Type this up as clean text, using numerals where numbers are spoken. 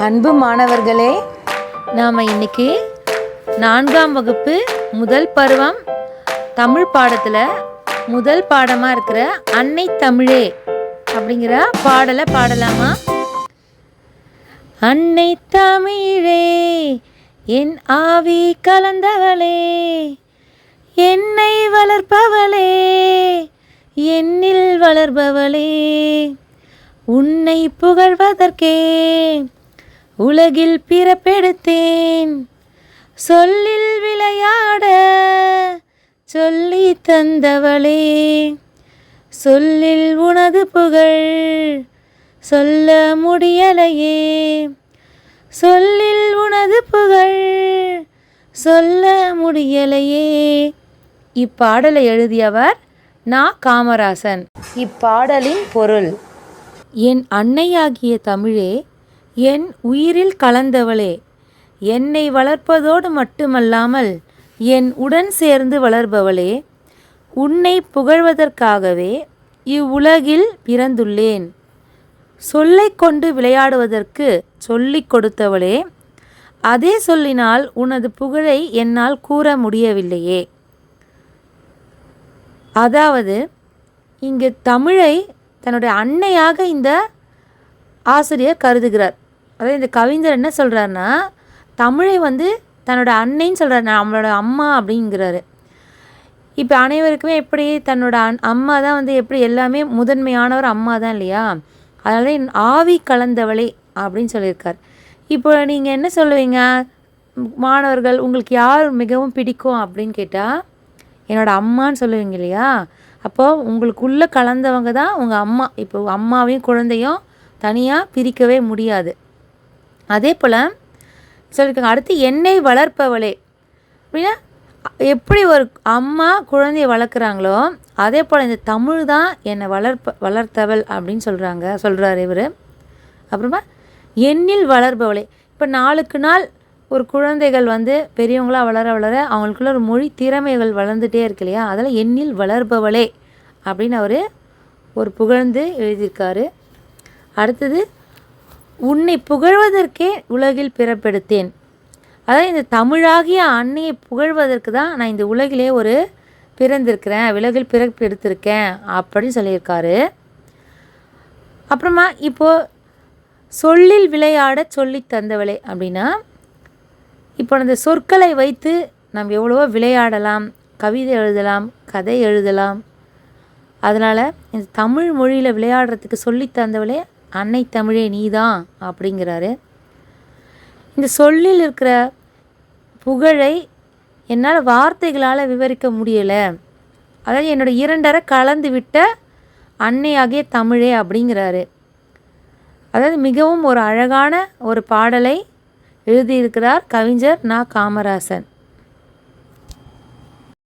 அன்பு மாணவர்களே, நாம் இன்னைக்கு 4ஆம் வகுப்பு முதல் பருவம் தமிழ் பாடத்தில் முதல் பாடமாக இருக்கிற அன்னை தமிழே அப்படிங்கிற பாடலை பாடலாமா? அன்னை தமிழே என் ஆவி கலந்தவளே, என்னை வளர்ப்பவளே, என்னில் வளர்பவளே, உன்னை புகழ்வதற்கே உலகில் பிறப்பெடுத்தேன், சொல்லில் விளையாட சொல்லி தந்தவளே, சொல்லில் உனது புகழ் சொல்ல முடியலையே, சொல்லில் உனது புகழ் சொல்ல முடியலையே. இப்பாடலை எழுதியவர் நா. காமராசன். இப்பாடலின் பொருள்: என் அன்னையாகிய தமிழே, என் உயிரில் கலந்தவளே, என்னை வளர்ப்பதோடு மட்டுமல்லாமல் என் உடன் சேர்ந்து வளர்பவளே, உன்னை புகழ்வதற்காகவே இவ்வுலகில் பிறந்துள்ளேன், சொல்லை கொண்டு விளையாடுவதற்கு சொல்லிக் கொடுத்தவளே, அதே சொல்லினால் உனது புகழை என்னால் கூற முடியவில்லையே. அதாவது இங்கு தமிழை தன்னுடைய அன்னையாக இந்த ஆசிரியர் கருதுகிறார். அதாவது இந்த கவிஞர் என்ன சொல்கிறாருன்னா, தமிழை தன்னோட அன்னைன்னு சொல்கிறார், நம்மளோட அம்மா அப்படிங்கிறாரு. இப்போ அனைவருக்குமே எப்படி தன்னோட அம்மா தான் எப்படி எல்லாமே முதன்மையானவர் அம்மா தான் இல்லையா? அதனால என் ஆவி கலந்தவளே அப்படின்னு சொல்லியிருக்கார். இப்போ நீங்கள் என்ன சொல்லுவீங்க மாணவர்கள், உங்களுக்கு யார் மிகவும் பிடிக்கும் அப்படின்னு கேட்டால் என்னோடய அம்மான்னு சொல்லுவீங்க இல்லையா? அப்போது உங்களுக்குள்ளே கலந்தவங்க தான் உங்கள் அம்மா. இப்போ அம்மாவையும் குழந்தையும் தனியாக பிரிக்கவே முடியாது. அதே போல் சொல்லியிருக்காங்க. அடுத்து என்னை வளர்ப்பவளே அப்படின்னா, எப்படி ஒரு அம்மா குழந்தையை வளர்க்குறாங்களோ அதே போல் இந்த தமிழ் தான் என்னை வளர்த்தவள் அப்படின்னு சொல்கிறார் இவர். அப்புறமா என்னில் வளர்பவளே, இப்போ நாளுக்கு நாள் ஒரு குழந்தைகள் பெரியவங்களாக வளர வளர அவங்களுக்குள்ள ஒரு மொழி திறமைகள் வளர்ந்துட்டே இருக்கு இல்லையா? அதில் என்னில் வளர்பவளே அப்படின்னு அவர் ஒரு புகழ்ந்து எழுதியிருக்காரு. அடுத்தது உன்னை புகழ்வதற்கே உலகில் பிறப்பெடுத்தேன். அதாவது இந்த தமிழாகிய அன்னையை புகழ்வதற்கு தான் நான் இந்த உலகிலே பிறந்திருக்கிறேன், உலகில் பிறப்பெடுத்திருக்கேன் அப்படின்னு சொல்லியிருக்காரு. அப்புறமா இப்போது சொல்லில் விளையாட சொல்லி தந்தவளே அப்படின்னா, இப்போ அந்த சொற்களை வைத்து நாம் எவ்வளவோ விளையாடலாம், கவிதை எழுதலாம், கதை எழுதலாம். அதனால் இந்த தமிழ் மொழியில் விளையாடுறதுக்கு சொல்லி தந்தவளே அன்னை தமிழே நீதான் அப்படிங்கிறாரு. இந்த சொல்லில் இருக்கிற புகழை என்னால் வார்த்தைகளால் விவரிக்க முடியலை. அதாவது என்னோடய இரண்டரை கலந்து விட்ட அன்னையாகிய தமிழே அப்படிங்கிறாரு. அதாவது மிகவும் ஒரு அழகான ஒரு பாடலை எழுதியிருக்கிறார் கவிஞர் நா. காமராசன்.